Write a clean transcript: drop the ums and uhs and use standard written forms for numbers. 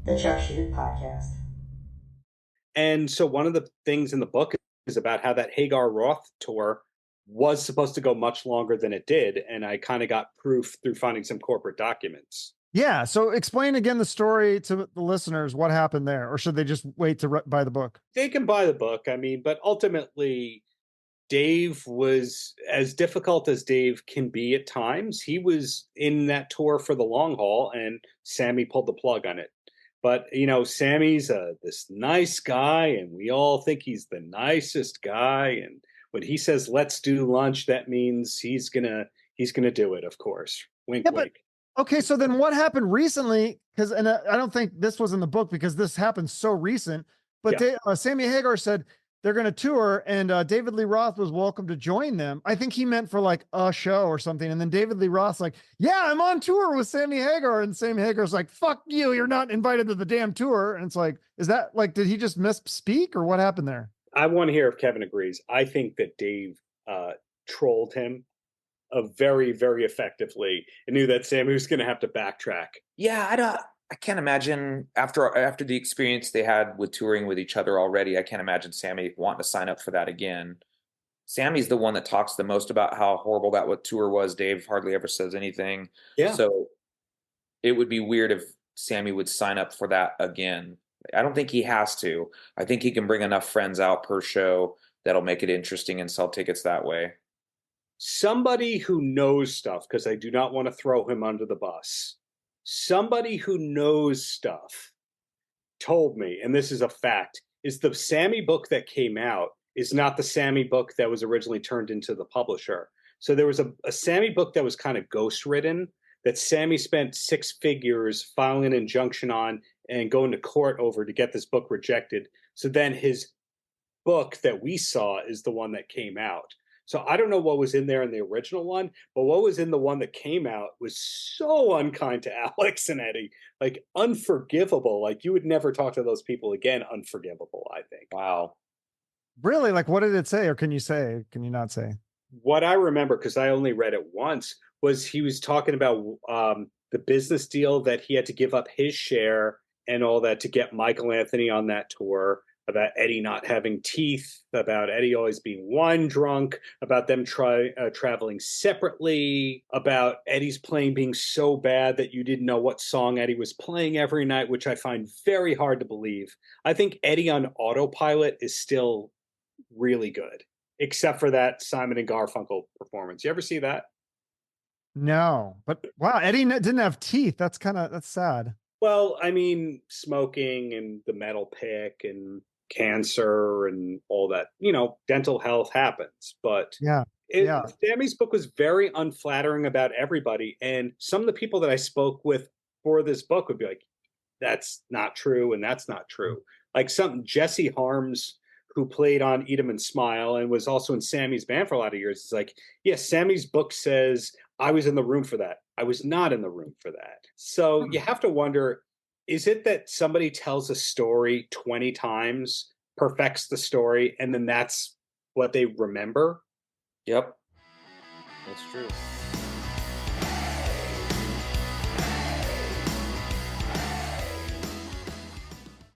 The Chuck Shoot Podcast. And so one of the things in the book is about how that Hagar Roth tour was supposed to go much longer than it did. And I kind of got proof through finding some corporate documents. Yeah. So explain again the story to the listeners. What happened there? Or should they just wait to buy the book? They can buy the book. I mean, but ultimately, Dave was as difficult as Dave can be at times. He was in that tour for the long haul, and Sammy pulled the plug on it. But, you know, Sammy's this nice guy, and we all think he's the nicest guy. And when he says, let's do lunch, that means he's gonna do it, of course. Wink, Yeah, wink. Okay, so then what happened recently? Because I don't think this was in the book because this happened so recent. But Sammy Hagar said they're going to tour, and David Lee Roth was welcome to join them. I think he meant for like a show or something. And then David Lee Roth's like, "Yeah, I'm on tour with Sammy Hagar," and Sammy Hagar's like, "Fuck you, you're not invited to the damn tour." And it's like, is that like, did he just misspeak or what happened there? I want to hear if Kevin agrees. I think that Dave trolled him very, very effectively and knew that Sammy was going to have to backtrack. Yeah, I can't imagine after the experience they had with touring with each other already, I can't imagine Sammy wanting to sign up for that again. Sammy's the one that talks the most about how horrible that tour was. Dave hardly ever says anything. Yeah. So it would be weird if Sammy would sign up for that again. I don't think he has to. I think he can bring enough friends out per show that'll make it interesting and sell tickets that way. Somebody who knows stuff, because I do not want to throw him under the bus. Somebody who knows stuff told me, and this is a fact, is the Sammy book that came out is not the Sammy book that was originally turned into the publisher. So there was a Sammy book that was kind of ghost-written that Sammy spent six figures filing an injunction on and going to court over to get this book rejected. So then his book that we saw is the one that came out. So I don't know what was in there in the original one, but what was in the one that came out was so unkind to Alex and Eddie, like unforgivable. Like you would never talk to those people again. Unforgivable, I think. Wow. Really? Like, what did it say? Or can you not say? What I remember, because I only read it once, was he was talking about the business deal that he had to give up his share and all that to get Michael Anthony on that tour, about Eddie not having teeth, about Eddie always being wine drunk, about them traveling separately, about Eddie's playing being so bad that you didn't know what song Eddie was playing every night, which I find very hard to believe. I think Eddie on autopilot is still really good, except for that Simon and Garfunkel performance. You ever see that? No, but wow, Eddie didn't have teeth. That's sad. Well, I mean, smoking and the metal pick and cancer and all that, you know, dental health happens. But Sammy's book was very unflattering about everybody. And some of the people that I spoke with for this book would be like, that's not true. And that's not true. Like Jesse Harms, who played on Eat 'Em and Smile and was also in Sammy's band for a lot of years, is like, yes, Sammy's book says I was in the room for that. I was not in the room for that. So you have to wonder, is it that somebody tells a story 20 times, perfects the story, and then that's what they remember? Yep. That's true.